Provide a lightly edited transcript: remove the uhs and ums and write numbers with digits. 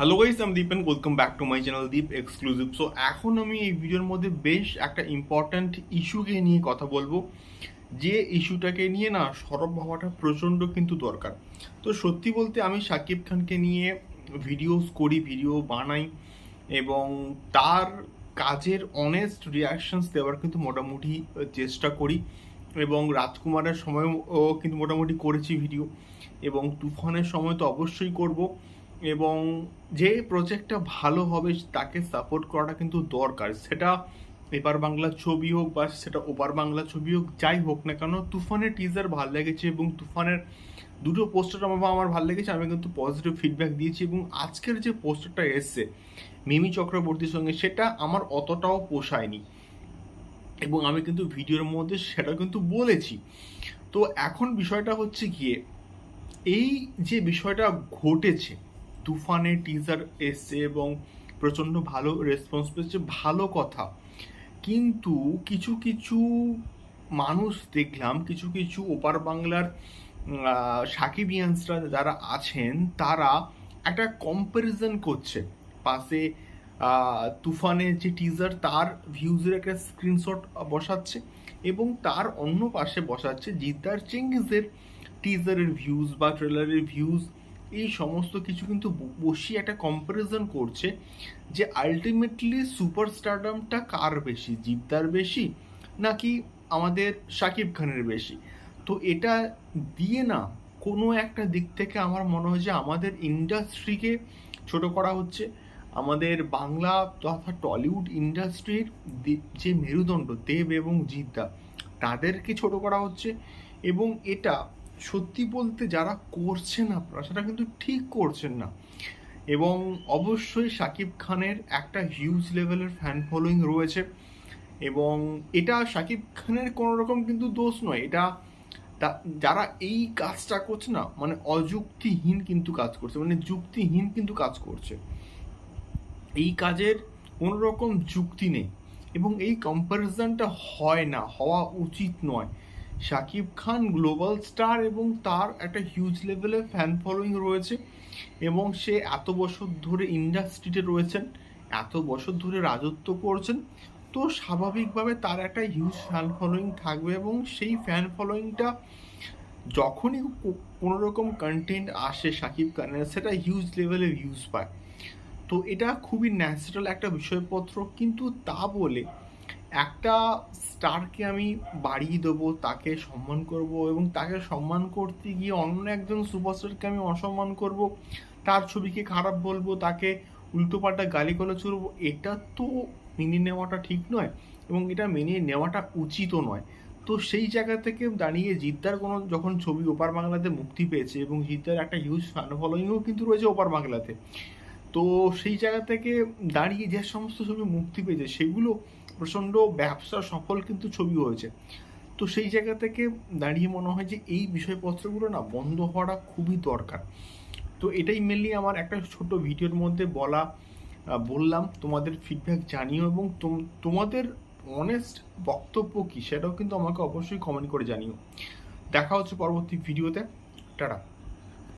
Hello guys, আমি Deep and welcome back to my channel Deep exclusive. So এখন আমি এই ভিডিওর মধ্যে বেশ একটা ইম্পর্ট্যান্ট ইস্যুকে নিয়ে কথা বলবো, যে ইস্যুটাকে নিয়ে না সরব হওয়াটা প্রচণ্ড কিন্তু দরকার। তো সত্যি বলতে আমি শাকিব খানকে নিয়ে ভিডিওস করি, ভিডিও বানাই এবং তার কাজের অনেস্ট রিয়াকশনস দেওয়ার কিন্তু মোটামুটি চেষ্টা করি, এবং রাজকুমারের সময়ও কিন্তু মোটামুটি করেছি ভিডিও, এবং তুফানের সময় তো অবশ্যই করব। এবং যে প্রজেক্টটা ভালো হবে তাকে সাপোর্ট করাটা কিন্তু দরকার, সেটা এপার বাংলা ছবি হোক বা সেটা ওপার বাংলা ছবি হোক, যাই হোক না কেন। তুফানের টিজার ভালো লেগেছে এবং তুফানের দুটো পোস্টার আমার ভালো লেগেছে, আমি কিন্তু পজিটিভ ফিডব্যাক দিয়েছি। এবং আজকের যে পোস্টারটা এসছে মিমি চক্রবর্তীর সঙ্গে, সেটা আমার অতটাও পোষায়নি, এবং আমি কিন্তু ভিডিওর মধ্যে সেটা কিন্তু বলেছি। তো এখন বিষয়টা হচ্ছে গিয়ে, এই যে বিষয়টা ঘটেছে, তুফানের টিজার এসছে এবং প্রচণ্ড ভালো রেসপন্স পেয়েছে, ভালো কথা। কিন্তু কিছু কিছু মানুষ দেখলাম, কিছু কিছু ওপার বাংলার সাকিবিয়ান্সরা যারা আছেন, তারা একটা কম্প্যারিজন করছে। পাশে তুফানের যে টিজার তার ভিউজের একটা স্ক্রিনশট বসাচ্ছে, এবং তার অন্য পাশে বসাচ্ছে জিদ্দার চেঙ্গিজের টিজারের ভিউজ বা ট্রেলারের ভিউজ। এই সমস্ত কিছু কিন্তু বসিয়ে একটা কম্প্যারিজন করছে যে আলটিমেটলি সুপারস্টারডামটা কার বেশি, জিদ্দার বেশি নাকি আমাদের শাকিব খানের বেশি। তো এটা দিয়ে না কোনো একটা দিক থেকে আমার মনে হয় যে আমাদের ইন্ডাস্ট্রিকে ছোট করা হচ্ছে, আমাদের বাংলা তথা টলিউড ইন্ডাস্ট্রির যে মেরুদণ্ড দেব এবং জিদ্দা, তাদেরকে ছোট করা হচ্ছে। এবং এটা সত্যি বলতে যারা করছেন আপনারা, সেটা কিন্তু ঠিক করছেন না। এবং অবশ্যই শাকিব খানের একটা হিউজ লেভেলের ফ্যান ফলোয়িং রয়েছে, এবং এটা শাকিব খানের কোনো রকম কিন্তু দোষ নয়। এটা যারা এই কাজটা করছে না, মানে অযুক্তিহীন কিন্তু কাজ করছে, মানে যুক্তিহীন কিন্তু কাজ করছে। এই কাজের কোনো রকম যুক্তি নেই, এবং এই কম্প্যারিজনটা হয় না, হওয়া উচিত নয়। শাকিব খান গ্লোবাল স্টার এবং তার একটা হিউজ লেভেলের ফ্যান ফলোয়িং রয়েছে, এবং সে এত বছর ধরে ইন্ডাস্ট্রিতে রয়েছেন, এত বছর ধরে রাজত্ব করছেন। তো স্বাভাবিকভাবে তার একটা হিউজ ফ্যান ফলোয়িং থাকবে, এবং সেই ফ্যান ফলোয়িংটা যখনই কোনো রকম কন্টেন্ট আসে শাকিব খানের, সেটা হিউজ লেভেলে ভিউজ পায়। তো এটা খুবই ন্যাচারাল একটা বিষয়পত্র। কিন্তু তা বলে একটা স্টারকে আমি বাড়িয়ে দেবো, তাকে সম্মান করব, এবং তাকে সম্মান করতে গিয়ে অন্য একজন সুপারস্টারকে আমি অসম্মান করব, তার ছবিকে খারাপ বলবো, তাকে উল্টোপাল্টা গালিগালাজ করবো, এটা তো মেনে নেওয়াটা ঠিক নয়, এবং এটা মেনে নেওয়াটা উচিতও নয়। তো সেই জায়গা থেকে দাঁড়িয়ে জিদ্দার কোনো যখন ছবি ওপার বাংলাতে মুক্তি পেয়েছে, এবং জিদ্দার একটা হিউজ ফ্যান ফলোয়িংও কিন্তু রয়েছে ওপার বাংলাতে, তো সেই জায়গা থেকে দাঁড়িয়ে যে সমস্ত ছবি মুক্তি পেয়েছে সেগুলো প্রচণ্ড ব্যবসা সফল কিন্তু ছবি হয়েছে। তো সেই জায়গা থেকে দাঁড়িয়ে মনে হয় যে এই বিষয়পত্রগুলো না বন্ধ হওয়াটা খুবই দরকার। তো এটাই মেনলি আমার একটা ছোট ভিডিওর মধ্যে বললাম, তোমাদের ফিডব্যাক জানিও, এবং তোমাদের অনেস্ট বক্তব্য কী সেটাও কিন্তু আমাকে অবশ্যই কমেন্ট করে জানিও। দেখা হচ্ছে পরবর্তী ভিডিওতে। টাটা।